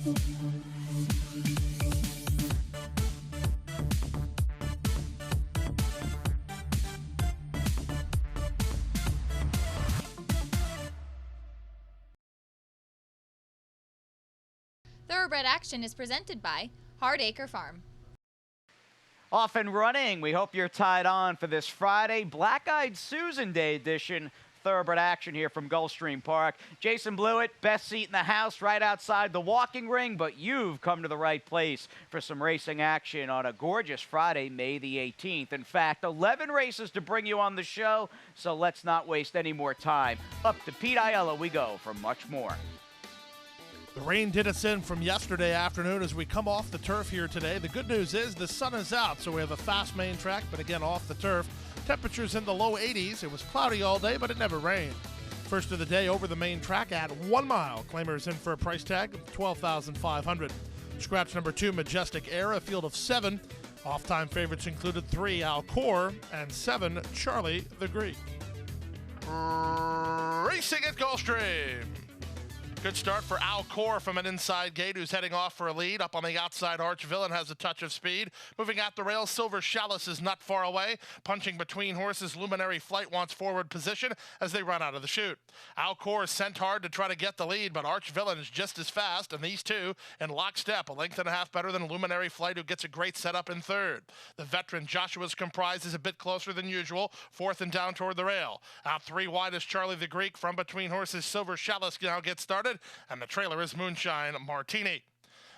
Thoroughbred Action is presented by Hardacre Farm. Off and running. We hope you're tied on for this Friday Black-Eyed Susan Day edition. Thoroughbred Action here from Gulfstream Park. Jason Blewett, best seat in the house right outside the walking ring, but you've come to the right place for some racing action on a gorgeous Friday, May the 18th. In fact, 11 races to bring you on the show, so let's not waste any more time. Up to Pete Aiella we go for much more. The rain did us in from yesterday afternoon as we come off the turf here today. The good news is the sun is out, so we have a fast main track, but again off the turf. Temperatures in the low 80s. It was cloudy all day, but it never rained. First of the day over the main track at 1 mile. Claimers in for a price tag of $12,500. Scratch number 2, Majestic Air, a field of 7. Off-time favorites included 3, Alcor, and 7, Charlie the Greek. Racing at Gulfstream. Good start for Alcor from an inside gate who's heading off for a lead. Up on the outside, Arch Villain has a touch of speed. Moving at the rails, Silver Chalice is not far away. Punching between horses, Luminary Flight wants forward position as they run out of the chute. Alcor sent hard to try to get the lead, but Arch Villain is just as fast, and these two in lockstep, a length and a half better than Luminary Flight, who gets a great setup in third. The veteran Joshua's Comprise is a bit closer than usual, fourth and down toward the rail. Out 3 wide is Charlie the Greek. From between horses, Silver Chalice now gets started, and the trailer is Moonshine Martini.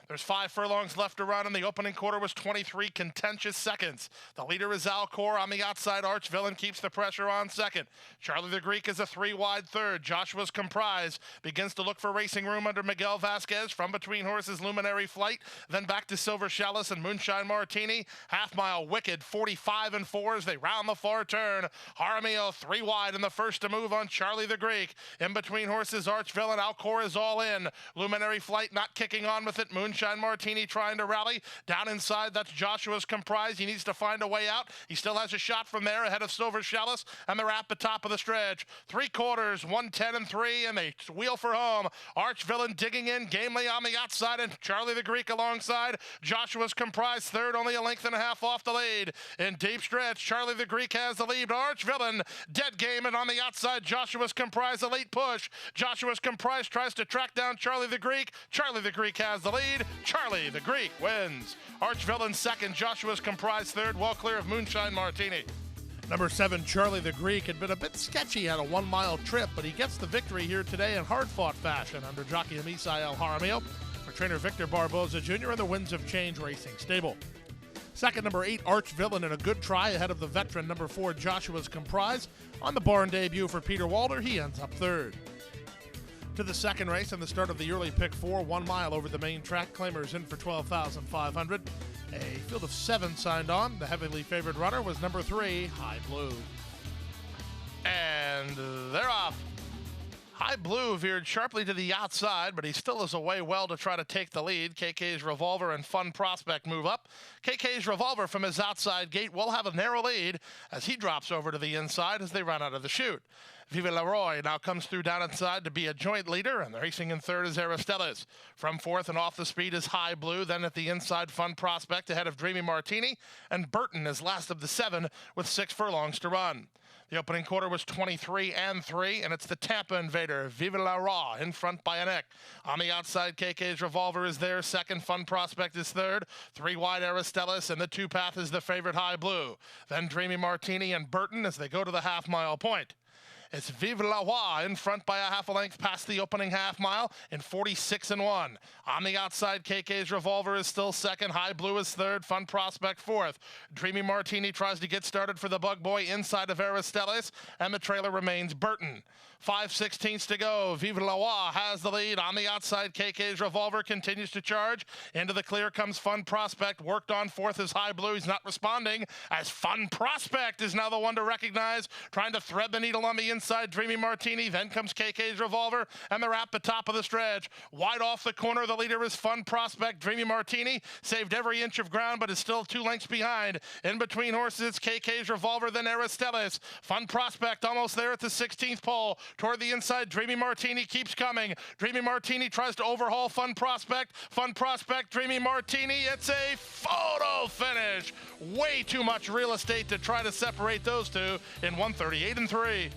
There's 5 furlongs left to run, and the opening quarter was 23 contentious seconds. The leader is Alcor. On the outside, Arch Villain keeps the pressure on second. Charlie the Greek is a 3 wide third. Joshua's Comprise begins to look for racing room under Miguel Vasquez. From between horses, Luminary Flight, then back to Silver Chalice and Moonshine Martini. Half mile Wicked, 45 and 4 as they round the far turn. Jaramillo 3 wide in the first to move on Charlie the Greek. In between horses, Arch Villain. Alcor is all in. Luminary Flight not kicking on with it. Moonshine Martini trying to rally. Down inside, that's Joshua's Comprise. He needs to find a way out. He still has a shot from there ahead of Silver Chalice, and they're at the top of the stretch. 3/4, 110 and 3, and they wheel for home. Arch Villain digging in, gamely on the outside, and Charlie the Greek alongside. Joshua's Comprise third, only a length and a half off the lead. In deep stretch, Charlie the Greek has the lead. Arch Villain dead game, and on the outside, Joshua's Comprise a late push. Joshua's Comprise tries to track down Charlie the Greek. Charlie the Greek has the lead. Charlie the Greek wins. Arch Villain second, Joshua's Comprise third, well clear of Moonshine Martini. Number 7, Charlie the Greek, had been a bit sketchy at a 1 mile trip, but he gets the victory here today in hard-fought fashion under jockey Misael Jaramillo for trainer Victor Barboza Jr. and the Winds of Change Racing stable. Second, number 8, Arch Villain, in a good try ahead of the veteran number 4, Joshua's Comprise. On the barn debut for Peter Walder, he ends up third. To the second race and the start of the early pick 4, 1 mile over the main track. Claimers in for $12,500. A field of 7 signed on. The heavily favored runner was number 3, High Blue. And they're off. High Blue veered sharply to the outside, but he still is away well to try to take the lead. KK's Revolver and Fun Prospect move up. KK's Revolver from his outside gate will have a narrow lead as he drops over to the inside as they run out of the chute. Viva Leroy now comes through down inside to be a joint leader, and the racing in third is Aristelas. From fourth and off the speed is High Blue, then at the inside, Fun Prospect ahead of Dreamy Martini, and Burton is last of the 7 with 6 furlongs to run. The opening quarter was 23 and 3, and it's the Tampa Invader, Viva La Raw, in front by a neck. On the outside, KK's Revolver is there. Second, Fun Prospect is third. 3 wide, Aristelas, and the 2 path is the favorite High Blue. Then Dreamy Martini and Burton as they go to the half-mile point. It's Vive la Roi in front by a half a length past the opening half mile in 46 and 1. On the outside, KK's Revolver is still second. High Blue is third. Fun Prospect fourth. Dreamy Martini tries to get started for the Bug Boy inside of Aristelas, and the trailer remains Burton. 5/16 to go. Vive la Roi has the lead. On the outside, KK's Revolver continues to charge. Into the clear comes Fun Prospect. Worked on fourth is High Blue. He's not responding as Fun Prospect is now the one to recognize. Trying to thread the needle on the inside, Dreamy Martini. Then comes KK's Revolver, and they're at the top of the stretch. Wide off the corner, the leader is Fun Prospect. Dreamy Martini saved every inch of ground, but is still 2 lengths behind. In between horses, it's KK's Revolver, then Aristelas. Fun Prospect almost there at the 16th pole. Toward the inside, Dreamy Martini keeps coming. Dreamy Martini tries to overhaul Fun Prospect. Fun Prospect, Dreamy Martini. It's a photo finish. Way too much real estate to try to separate those two in 138-3.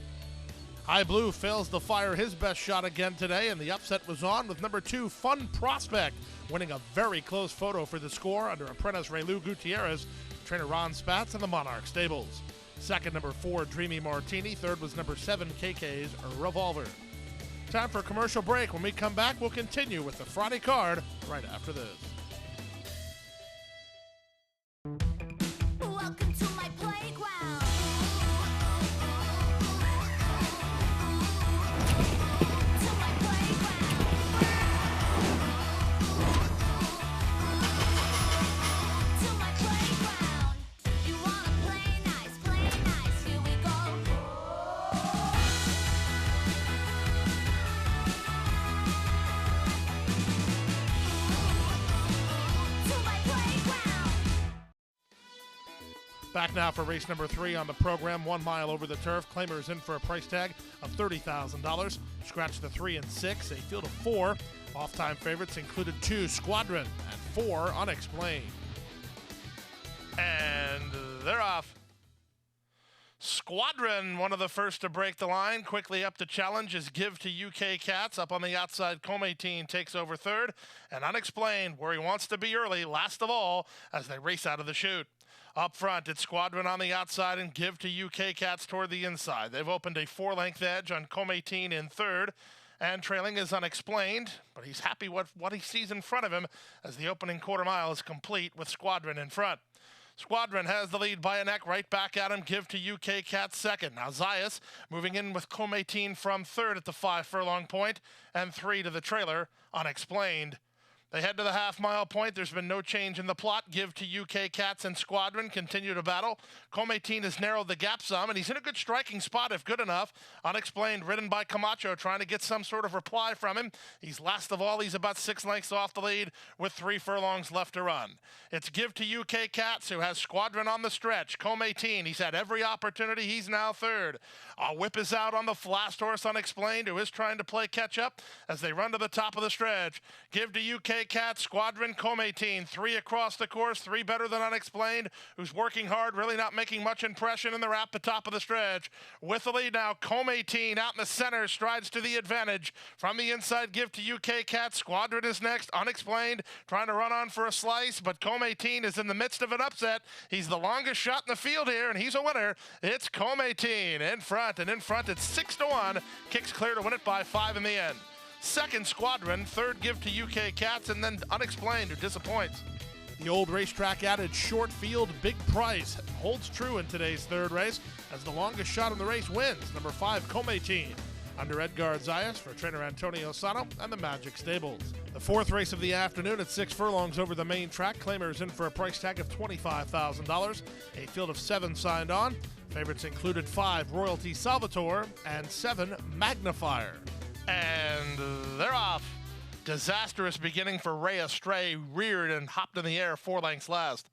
High Blue fails to fire his best shot again today, and the upset was on with number 2, Fun Prospect, winning a very close photo for the score under apprentice Raylu Gutierrez, trainer Ron Spatz, and the Monarch Stables. Second, number 4, Dreamy Martini. Third was number 7, KK's Revolver. Time for a commercial break. When we come back, we'll continue with the Friday card right after this. Welcome to my playground. To my playground. To my playground. You wanna play nice, here we go. To my playground. Back now for race number 3 on the program, 1 mile over the turf. Claimers in for a price tag of $30,000. Scratch the 3 and 6, a field of 4. Off-time favorites included 2, Squadron, and 4, Unexplained. And they're off. Squadron, one of the first to break the line. Quickly up to challenge is Give to UK Cats. Up on the outside, Cometine takes over third. And Unexplained, where he wants to be early, last of all, as they race out of the chute. Up front, it's Squadron on the outside and Give to UK Cats toward the inside. They've opened a 4-length edge on Cometine in third. And trailing is Unexplained, but he's happy with what he sees in front of him as the opening quarter mile is complete with Squadron in front. Squadron has the lead by a neck, right back at him. Give to UK Cats second. Now Zayas moving in with Cometine from third at the 5-furlong point, and 3 to the trailer, Unexplained. They head to the half-mile point. There's been no change in the plot. Give to UK Cats and Squadron continue to battle. Cometine has narrowed the gap some, and he's in a good striking spot if good enough. Unexplained, ridden by Camacho, trying to get some sort of reply from him. He's last of all. He's about 6 lengths off the lead with 3 furlongs left to run. It's Give to UK Cats, who has Squadron on the stretch. Cometine, he's had every opportunity. He's now third. A whip is out on the last horse, Unexplained, who is trying to play catch-up as they run to the top of the stretch. Give to UK Cats, Squadron, Cometine, 3 across the course, 3 better than Unexplained, who's working hard, really not making much impression in the wrap at the top of the stretch. With the lead now, Cometine out in the center, strides to the advantage. From the inside, Give to UK Cats, Squadron is next, Unexplained, trying to run on for a slice, but Cometine is in the midst of an upset. He's the longest shot in the field here, and he's a winner. It's Cometine in front, and in front it's 6-1. Kicks clear to win it by 5 in the end. Second, Squadron. Third, Give to UK Cats, and then Unexplained, who disappoints. The old racetrack adage, short field, big price, holds true in today's third race as the longest shot in the race wins. Number 5, Cometine, under Edgar Zayas for trainer Antonio Sano and the Magic Stables. The fourth race of the afternoon at 6 furlongs over the main track. Claimers in for a price tag of $25,000. A field of 7 signed on. Favorites included 5, Royalty Salvatore, and 7, Magnifier. And they're off. Disastrous beginning for Ray Astray, reared and hopped in the air 4 lengths last.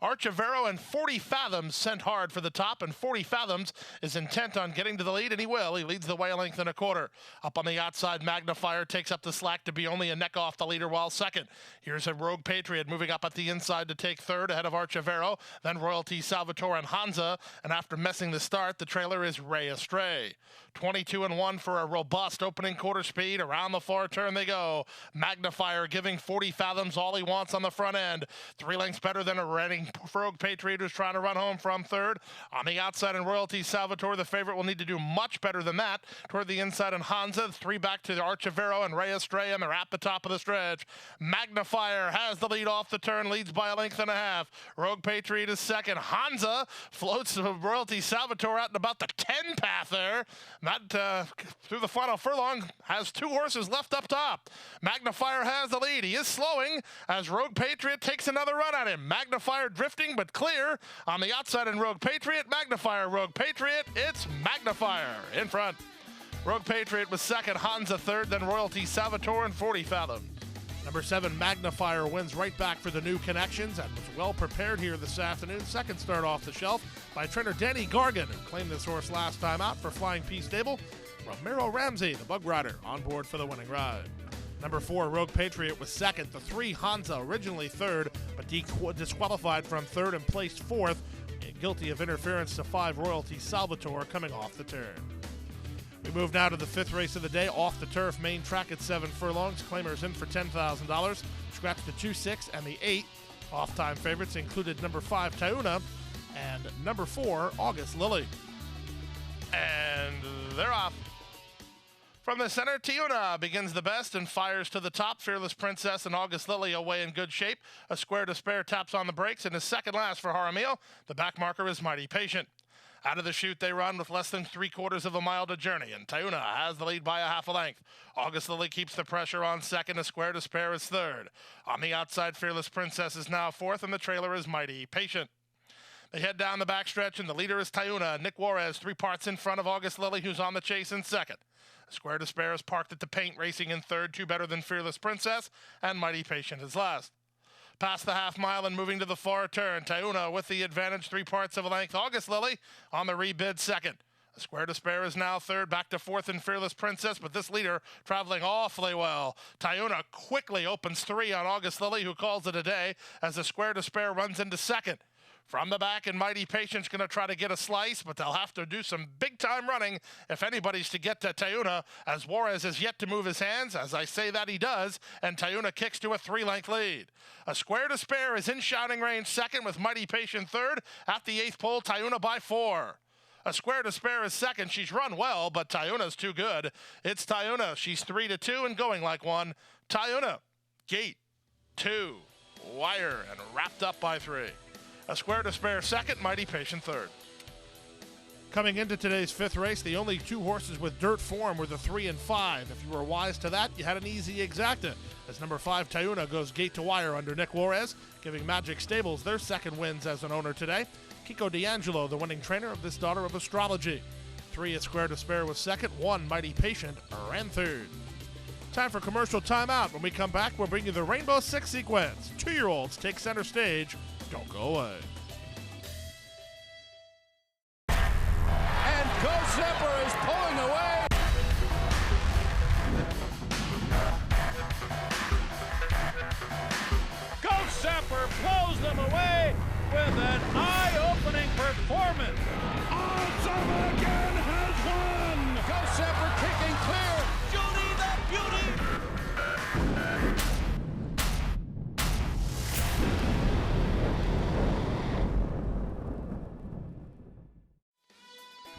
Archivero and 40 Fathoms sent hard for the top, and 40 Fathoms is intent on getting to the lead, and he will. He leads the way a length and a quarter. Up on the outside, Magnifier takes up the slack to be only a neck off the leader while second. Here's a Rogue Patriot moving up at the inside to take third ahead of Archivero, then Royalty Salvatore and Hansa, and after messing the start, the trailer is Ray Astray. 22-1 for a robust opening quarter speed. Around the far turn they go. Magnifier giving 40 Fathoms all he wants on the front end. 3 lengths better than a running Rogue Patriot who's trying to run home from third. On the outside in Royalty Salvatore, the favorite will need to do much better than that. Toward the inside in Hansa, 3 back to the Archivero and Ray Astray, and they're at the top of the stretch. Magnifier has the lead off the turn, leads by a length and a half. Rogue Patriot is second. Hansa floats to Royalty Salvatore out in about the 10 path there. That, through the final furlong, has 2 horses left up top. Magnifier has the lead. He is slowing as Rogue Patriot takes another run at him. Magnifier drifting but clear. On the outside in Rogue Patriot, Magnifier, Rogue Patriot. It's Magnifier in front. Rogue Patriot was second, Hansa third, then Royalty Salvatore and 40 Fathoms. Number 7, Magnifier, wins right back for the new connections and was well prepared here this afternoon. Second start off the shelf by trainer Danny Gargan, who claimed this horse last time out for Flying P Stable. Romero Ramsey, the Bug Rider, on board for the winning ride. Number 4, Rogue Patriot was second. The 3, Hansa, originally third, but disqualified from third and placed fourth, guilty of interference to 5, Royalty Salvatore, coming off the turn. We move now to the 5th race of the day, off the turf, main track at 7 furlongs. Claimers in for $10,000. Scratch the 2, 6, and the 8. Off-time favorites included number 5, Tauna, and number 4, August Lily. And they're off. From the center, Tiuna begins the best and fires to the top. Fearless Princess and August Lily away in good shape. A Square to Spare taps on the brakes and is second last for Jaramillo. The back marker is Mighty Patient. Out of the chute they run with less than 3/4 of a mile to journey, and Tiuna has the lead by a half a length. August Lily keeps the pressure on second. A Square to Spare is third. On the outside, Fearless Princess is now fourth, and the trailer is Mighty Patient. They head down the backstretch, and the leader is Tiuna. Nick Juarez 3 parts in front of August Lily, who's on the chase in second. Square to Spare is parked at the paint, racing in third, 2 better than Fearless Princess, and Mighty Patient is last. Past the half mile and moving to the far turn, Tiuna with the advantage, 3 parts of a length. August Lily on the rebid second. Square to Spare is now third, back to fourth in Fearless Princess, but this leader traveling awfully well. Tiuna quickly opens 3 on August Lily, who calls it a day, as the Square to Spare runs into second. From the back, and Mighty Patient's going to try to get a slice, but they'll have to do some big-time running if anybody's to get to Tiuna, as Juarez has yet to move his hands. As I say that, he does, and Tiuna kicks to a 3-length lead. A Square to Spare is in shouting range second, with Mighty Patient third. At the 8th pole, Tiuna by 4. A Square to Spare is second. She's run well, but Tiuna's too good. It's Tiuna. She's 3-2 and going like one. Tiuna, gate, 2, wire, and wrapped up by 3. A Square to Spare second, Mighty Patient third. Coming into today's 5th race, the only 2 horses with dirt form were the 3 and 5. If you were wise to that, you had an easy exacta, as number 5, Tiuna, goes gate to wire under Nick Juarez, giving Magic Stables their second wins as an owner today. Kiko D'Angelo, the winning trainer of this daughter of astrology. 3 at Square to Spare was second, 1 Mighty Patient ran third. Time for commercial timeout. When we come back, we'll bring you the Rainbow Six sequence. 2-year-olds take center stage. Don't go away. And Go Zipper is pulling away. Go Zipper blows them away with an eye-opening performance. Awesome again has won. Go Zipper kicking clear. Judy the Beauty.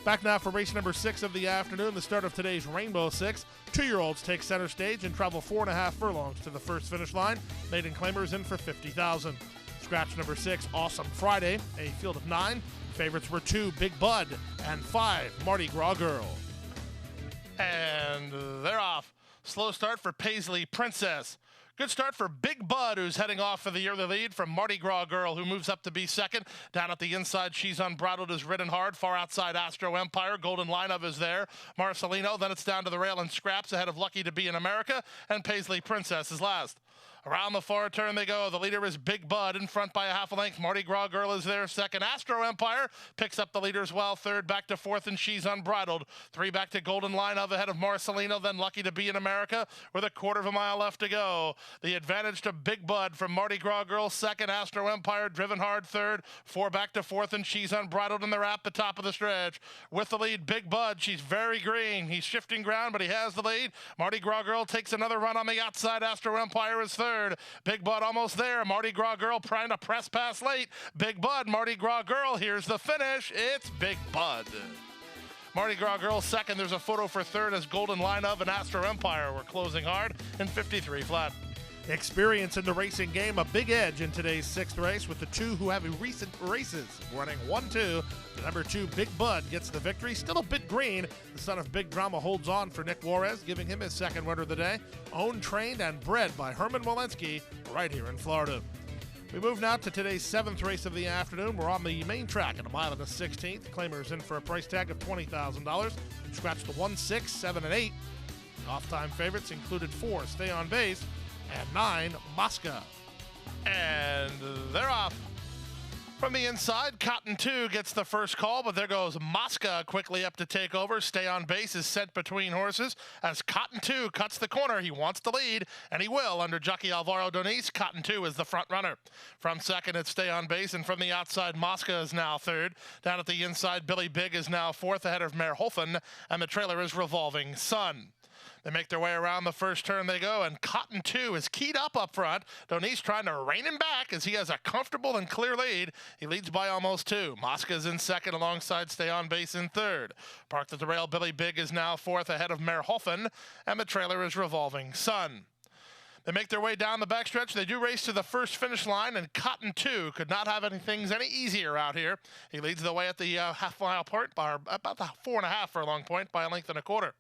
Back now for race number 6 of the afternoon, the start of today's Rainbow Six. 2-year-olds take center stage and travel 4.5 furlongs to the first finish line. Maiden claimers in for $50,000. Scratch number 6, Awesome Friday, a field of 9. Favorites were 2, Big Bud, and 5, Mardi Gras Girl. And they're off. Slow start for Paisley Princess. Good start for Big Bud, who's heading off for the early lead from Mardi Gras Girl, who moves up to be second. Down at the inside, She's Unbridled is ridden hard. Far outside, Astro Empire. Golden Line of is there. Marcelino, then it's down to the rail and scraps ahead of Lucky to Be in America, and Paisley Princess is last. Around the far turn they go. The leader is Big Bud, in front by a half a length. Mardi Gras Girl is there second. Astro Empire picks up the leader as well. Third back to fourth, and She's Unbridled. 3 back to Golden Line of ahead of Marcelino, then Lucky to Be in America with a 1/4 mile left to go. The advantage to Big Bud from Mardi Gras Girl second. Astro Empire driven hard third. 4 back to fourth, and She's Unbridled in the wrap, the top of the stretch. With the lead, Big Bud. She's very green. He's shifting ground, but he has the lead. Mardi Gras Girl takes another run on the outside. Astro Empire is third. Big Bud almost there. Mardi Gras Girl trying to press past late. Big Bud, Mardi Gras Girl. Here's the finish. It's Big Bud. Mardi Gras Girl second. There's a photo for third as Golden Line of and Astro Empire. We're closing hard in 53 flat. Experience in the racing game, a big edge in today's 6th race with the 2 who have recent races. Running 1-2, the number 2, Big Bud, gets the victory. Still a bit green. The son of Big Drama holds on for Nick Juarez, giving him his second winner of the day. Owned, trained, and bred by Herman Walensky right here in Florida. We move now to today's 7th race of the afternoon. We're on the main track at a mile and a 16th. Claimers in for a price tag of $20,000. Scratch the 1, 6, 7, and 8. Off-time favorites included 4, Stay on Base, and 9, Mosca. And they're off. From the inside, Cotton 2 gets the first call, but there goes Mosca quickly up to take over. Stay on base is sent between horses as Cotton 2 cuts the corner. He wants to lead, and he will under jockey Alvaro Doniz. Cotton 2 is the front runner. From second, it's Stay on base, and from the outside, Mosca is now third. Down at the inside, Billy Big is now fourth ahead of Merholfen, and the trailer is Revolving Sun. They make their way around the first turn they go, and Cotton 2 is keyed up front. Doniz trying to rein him back as he has a comfortable and clear lead. He leads by almost 2. Mosca is in second alongside Stay on base in third. Parked at the rail, Billy Big is now fourth ahead of Merholfen, and the trailer is Revolving Sun. They make their way down the backstretch. They do race to the first finish line, and Cotton 2 could not have things any easier out here. He leads the way at the half-mile point by about the 4.5 furlong point by a length and a quarter.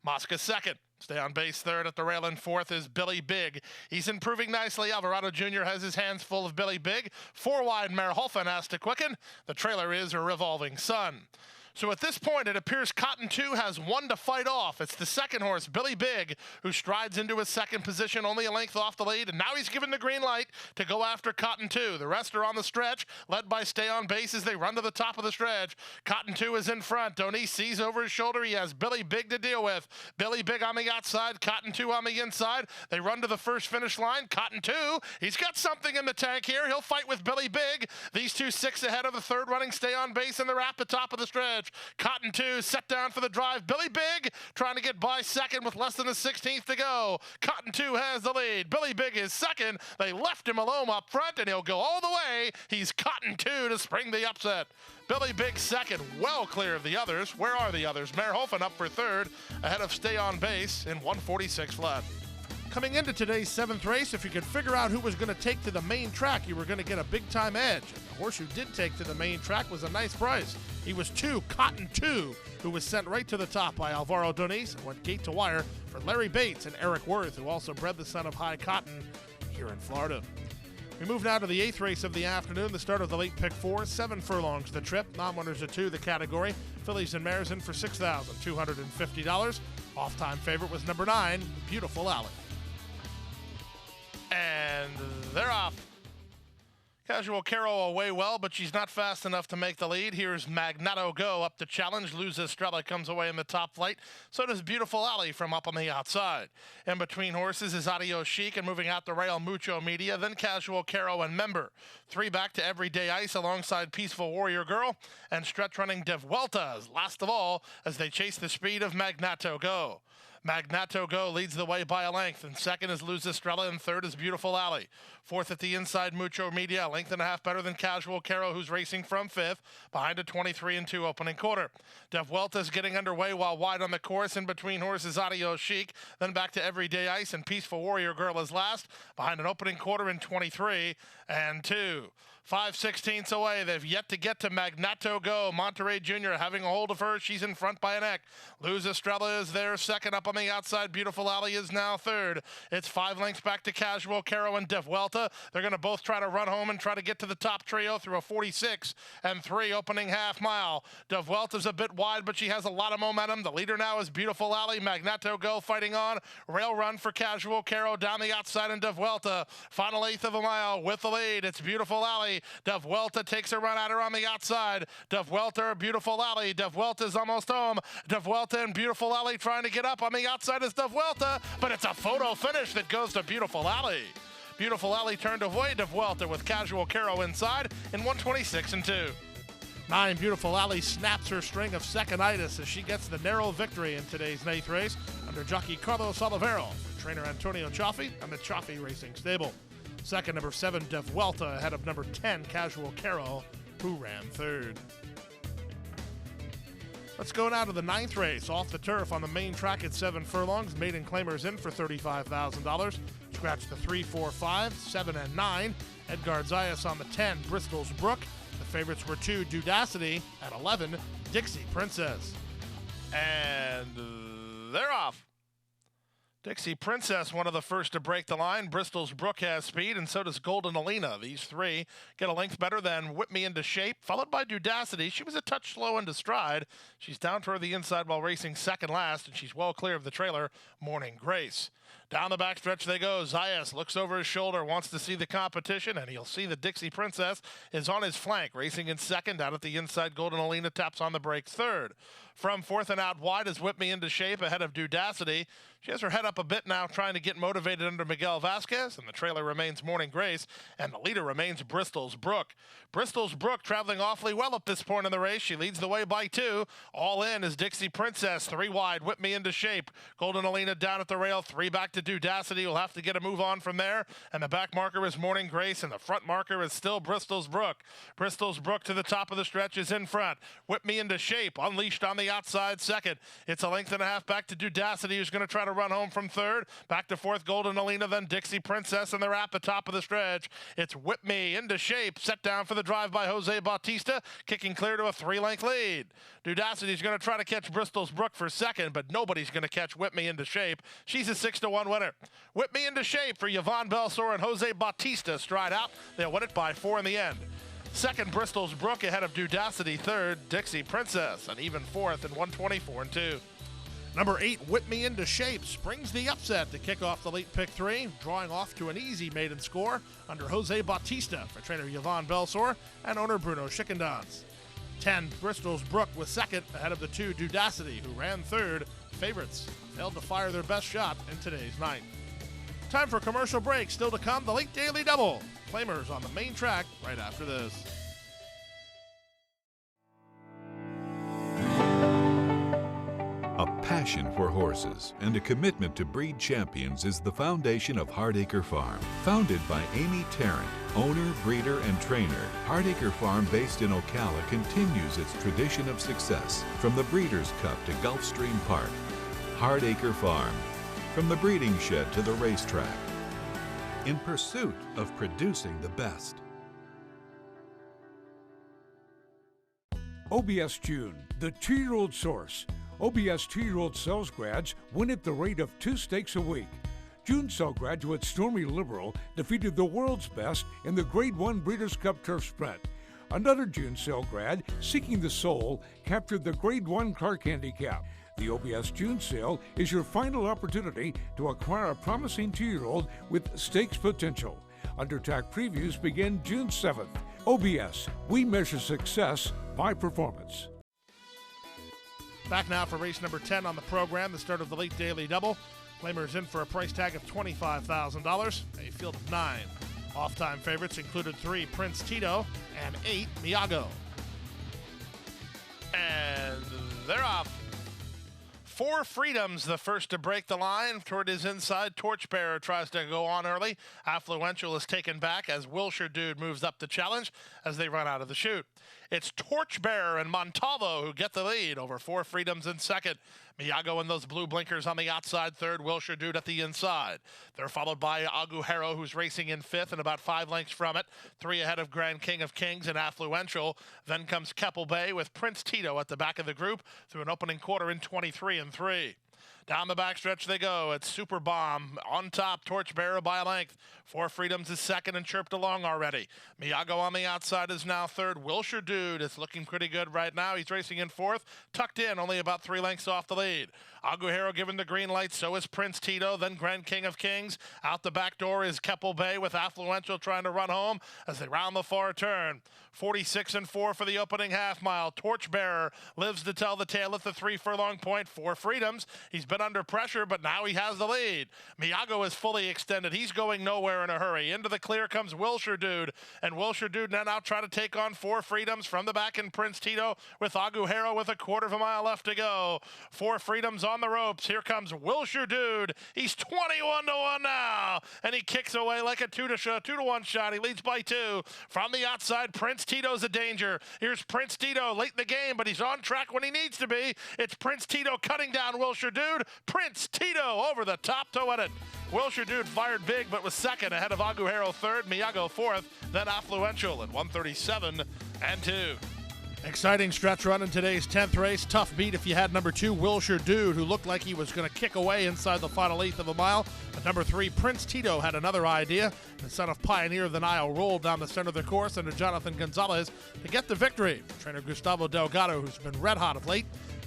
Mosca second. Stay on base third at the rail, and fourth is Billy Big. He's improving nicely. Alvarado Jr. has his hands full of Billy Big. 4 wide, Merholfen has to quicken. The trailer is a Revolving Sun. So at this point, it appears Cotton 2 has one to fight off. It's the second horse, Billy Big, who strides into his second position, only a length off the lead, and now he's given the green light to go after Cotton 2. The rest are on the stretch, led by Stay on base as they run to the top of the stretch. Cotton 2 is in front. Doniz sees over his shoulder. He has Billy Big to deal with. Billy Big on the outside, Cotton 2 on the inside. They run to the first finish line. Cotton 2, he's got something in the tank here. He'll fight with Billy Big. These two 6 ahead of the third running Stay on base, and they're at the top of the stretch. Cotton 2 set down for the drive. Billy Big trying to get by second with less than a 16th to go. Cotton 2 has the lead. Billy Big is second. They left him alone up front, and he'll go all the way. He's Cotton 2 to spring the upset. Billy Big second, well clear of the others. Where are the others? Merholfen up for third, ahead of Stay on base in 146 flat. Coming into today's 7th race, if you could figure out who was going to take to the main track, you were going to get a big-time edge. And the horse who did take to the main track was a nice price. He was Cotton 2, who was sent right to the top by Alvaro Doniz and went gate to wire for Larry Bates and Eric Worth, who also bred the son of High Cotton here in Florida. We move now to the 8th race of the afternoon, the start of the late pick 4, 7 furlongs the trip, non-winners are 2 the category, fillies and mares in for $6,250. Off-time favorite was number 9, Beautiful Alley. And they're off. Casual Carol away well, but she's not fast enough to make the lead. Here's Magnato Go up to challenge. Luz Estrella comes away in the top flight. So does Beautiful Alley from up on the outside. In between horses is Adios Chic, and moving out the rail, Mucho Media, then Casual Carol and Member. 3 back to Everyday Ice alongside Peaceful Warrior Girl, and stretch running De Vueltas, last of all, as they chase the speed of Magnato Go. Magnato Go leads the way by a length, and second is Luz Estrella, and third is Beautiful Alley. Fourth at the inside, Mucho Media, a length and a half better than Casual Caro, who's racing from fifth, behind a 23-2 opening quarter. De Vuelta's getting underway while wide on the course. In between horses, Adios Chic, then back to Everyday Ice, and Peaceful Warrior Girl is last, behind an opening quarter in 23-2. 5/16 away. They've yet to get to Magnato Go. Monterey Jr. having a hold of her. She's in front by a neck. Luz Estrella is there second up on the outside. Beautiful Alley is now third. It's 5 lengths back to Casual Caro and De Vuelta. They're going to both try to run home and try to get to the top trio through a 46-3 opening half mile. De Vuelta's a bit wide, but she has a lot of momentum. The leader now is Beautiful Alley. Magnato Go fighting on. Rail run for Casual Caro down the outside, and De Vuelta. Final 1/8 of a mile with the lead. It's Beautiful Alley. De Vuelta takes a run at her on the outside. De Vuelta, Beautiful Alley. De Vuelta's almost home. De Vuelta and Beautiful Alley trying to get up. On the outside is De Vuelta, but it's a photo finish that goes to Beautiful Alley. Beautiful Alley turned away De Vuelta with Casual Caro inside in 126-2. 9, Beautiful Alley snaps her string of second-itis as she gets the narrow victory in today's 8th race under jockey Carlos Olivero, trainer Antonio Chaffee, and the Chaffee Racing Stable. Second, number 7, De Vuelta, ahead of number 10, Casual Caro, who ran third. Let's go now to the 9th race. Off the turf on the main track at 7 furlongs. Maiden claimers in for $35,000. Scratch the 3, 4, 5, 7, and 9. Edgard Zayas on the 10, Bristol's Brook. The favorites were 2, Dudacity, at 11, Dixie Princess. And they're off. Dixie Princess, one of the first to break the line. Bristol's Brook has speed, and so does Golden Alina. These 3 get a length better than Whip Me Into Shape, followed by Dudacity. She was a touch slow into stride. She's down toward the inside while racing second last, and she's well clear of the trailer, Morning Grace. Down the backstretch they go. Zayas looks over his shoulder, wants to see the competition, and he'll see the Dixie Princess is on his flank, racing in second. Out at the inside, Golden Alina taps on the brake third. From fourth and out wide is Whip Me Into Shape ahead of Dudacity. She has her head up a bit now, trying to get motivated under Miguel Vasquez, and the trailer remains Morning Grace, and the leader remains Bristol's Brook. Bristol's Brook traveling awfully well at this point in the race. She leads the way by 2. All in is Dixie Princess, 3 wide, Whip Me Into Shape. Golden Alina down at the rail, 3 back to Dudacity. Will have to get a move on from there, and the back marker is Morning Grace, and the front marker is still Bristol's Brook. Bristol's Brook to the top of the stretch is in front. Whip Me Into Shape, unleashed on the outside second. It's a length and a half back to Dudacity, who's going to try to run home from third. Back to fourth, Golden Alina, then Dixie Princess, and they're at the top of the stretch. It's Whip Me Into Shape, set down for the drive by Jose Bautista, kicking clear to a 3-length lead. Dudacity's going to try to catch Bristol's Brook for second, but nobody's going to catch Whip Me Into Shape. She's a 6-1 winner. Whip Me Into Shape for Yvonne Belsor and Jose Bautista stride out. They'll win it by 4 in the end. Second, Bristol's Brook ahead of Dudacity. Third, Dixie Princess, and even fourth in 124-2. Number 8, Whip Me Into Shape, springs the upset to kick off the late pick 3, drawing off to an easy maiden score under Jose Bautista for trainer Yvonne Belsor and owner Bruno Schickendans. 10, Bristol's Brook was second ahead of the 2, Dudacity, who ran third. Favorites failed to fire their best shot in today's ninth. Time for a commercial break. Still to come, the late daily double. Flamers on the main track right after this. A passion for horses and a commitment to breed champions is the foundation of Hardacre Farm. Founded by Amy Tarrant, owner, breeder, and trainer, Hardacre Farm, based in Ocala, continues its tradition of success from the Breeders' Cup to Gulfstream Park. Hardacre Farm, from the breeding shed to the racetrack, in pursuit of producing the best. OBS June, the 2-year-old source. OBS 2-year-old sales grads win at the rate of 2 stakes a week. June sale graduate Stormy Liberal defeated the world's best in the Grade 1 Breeders' Cup Turf Sprint. Another June sale grad, Seeking the Soul, captured the Grade 1 Clark Handicap. The OBS June sale is your final opportunity to acquire a promising 2-year-old with stakes potential. Undertack previews begin June 7th. OBS, we measure success by performance. Back now for race number 10 on the program, the start of the late daily double. Flamers in for a price tag of $25,000, a field of 9. Off-time favorites included 3, Prince Tito, and 8, Miago. And they're off. 4 Freedoms, the first to break the line toward his inside. Torchbearer tries to go on early. Affluential is taken back as Wilshire Dude moves up the challenge as they run out of the chute. It's Torchbearer and Montalvo who get the lead over 4 Freedoms in second. Miago and those blue blinkers on the outside third. Wilshire Dude at the inside. They're followed by Agujero, who's racing in fifth and about 5 lengths from it. 3 ahead of Grand King of Kings and Affluential. Then comes Keppel Bay with Prince Tito at the back of the group through an opening quarter in 23-3. Down the backstretch they go. It's Super Bomb on top, Torchbearer by a length. 4 Freedoms is second and chirped along already. Miago on the outside is now third. Wilshire Dude is looking pretty good right now. He's racing in fourth, tucked in, only about 3 lengths off the lead. Agujero given the green light, so is Prince Tito, then Grand King of Kings. Out the back door is Keppel Bay with Affluential trying to run home as they round the far turn. 46-4 for the opening half mile. Torchbearer lives to tell the tale at the 3 furlong point. 4 Freedoms. He's been under pressure, but now he has the lead. Miago is fully extended. He's going nowhere in a hurry. Into the clear comes Wilshire Dude, and Wilshire Dude now try to take on 4 Freedoms from the back in Prince Tito with Agujero with a 1/4 mile left to go. 4 Freedoms on the ropes. Here comes Wilshire Dude. He's 21-1 now, and he kicks away like a 2-1 shot. He leads by 2. From the outside, Prince Tito's a danger. Here's Prince Tito late in the game, but he's on track when he needs to be. It's Prince Tito cutting down Wilshire Dude. Prince Tito over the top to win it. Wilshire Dude fired big, but was second ahead of Agujero third, Miago fourth, then Affluential at 137-2. Exciting stretch run in today's 10th race. Tough beat if you had number 2, Wilshire Dude, who looked like he was going to kick away inside the final 1/8 of a mile. But number 3, Prince Tito, had another idea. The son of Pioneer of the Nile rolled down the center of the course under Jonathan Gonzalez to get the victory. Trainer Gustavo Delgado, who's been red hot of late.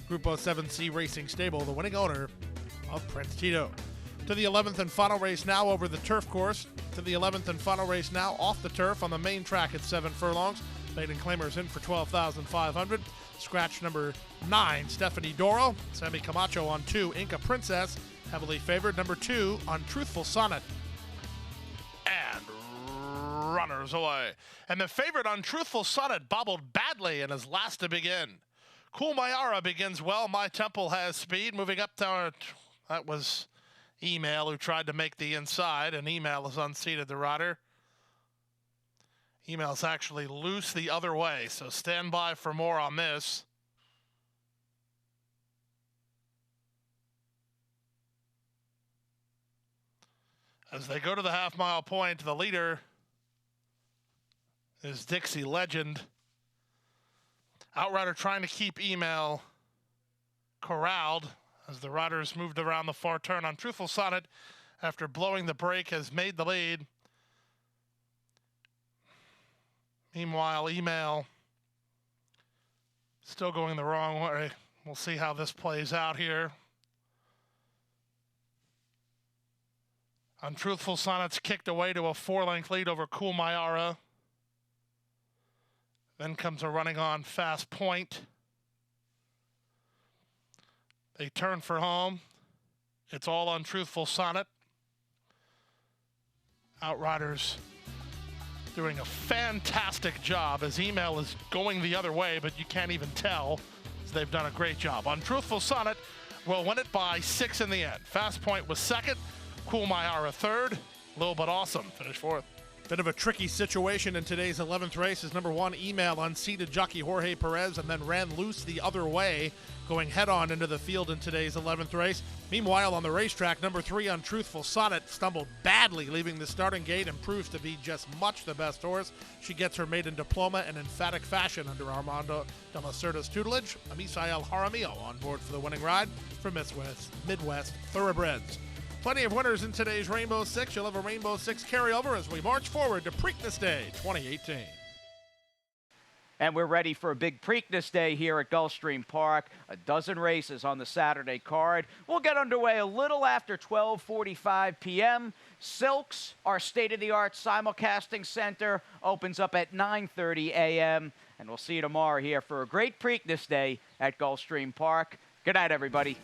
Grupo 7C Racing Stable, the winning owner of Prince Tito. To the 11th and final race now over the turf course. To the 11th and final race now off the turf on the main track at 7 furlongs. Maiden claimers in for 12,500. Scratch number 9, Stephanie Doro. Sammy Camacho on 2, Inca Princess. Heavily favored, number 2 on Truthful Sonnet. And runners away. And the favorite on Truthful Sonnet bobbled badly and is last to begin. Cool Mayara begins well. My Temple has speed. Moving up to that was Email who tried to make the inside, and Email has unseated the rider. Email's actually loose the other way, so stand by for more on this. As they go to the half-mile point, the leader is Dixie Legend. Outrider trying to keep Email corralled as the riders moved around the far turn on Truthful Sonnet after blowing the brake has made the lead. Meanwhile, Email still going the wrong way. We'll see how this plays out here. Untruthful Sonnet's kicked away to a 4-length lead over Cool Mayara. Then comes a running on Fast Point. They turn for home. It's all Untruthful Sonnet. Outriders doing a fantastic job as Email is going the other way, but you can't even tell. So they've done a great job. Untruthful Sonnet will win it by 6 in the end. Fast Point was second. Cool Mayara third. Little but awesome finished fourth. Bit of a tricky situation in today's 11th race as number 1 Email unseated jockey Jorge Perez and then ran loose the other way, going head-on into the field in today's 11th race. Meanwhile, on the racetrack, number 3 Untruthful Sonnet stumbled badly leaving the starting gate and proves to be just much the best horse. She gets her maiden diploma in emphatic fashion under Armando de la Cerda's tutelage. Misael Jaramillo on board for the winning ride for Midwest Thoroughbreds. Plenty of winners in today's Rainbow Six. You'll have a Rainbow Six carryover as we march forward to Preakness Day 2018. And we're ready for a big Preakness Day here at Gulfstream Park. A dozen races on the Saturday card. We'll get underway a little after 12:45 p.m. Silks, our state-of-the-art simulcasting center, opens up at 9:30 a.m. And we'll see you tomorrow here for a great Preakness Day at Gulfstream Park. Good night, everybody.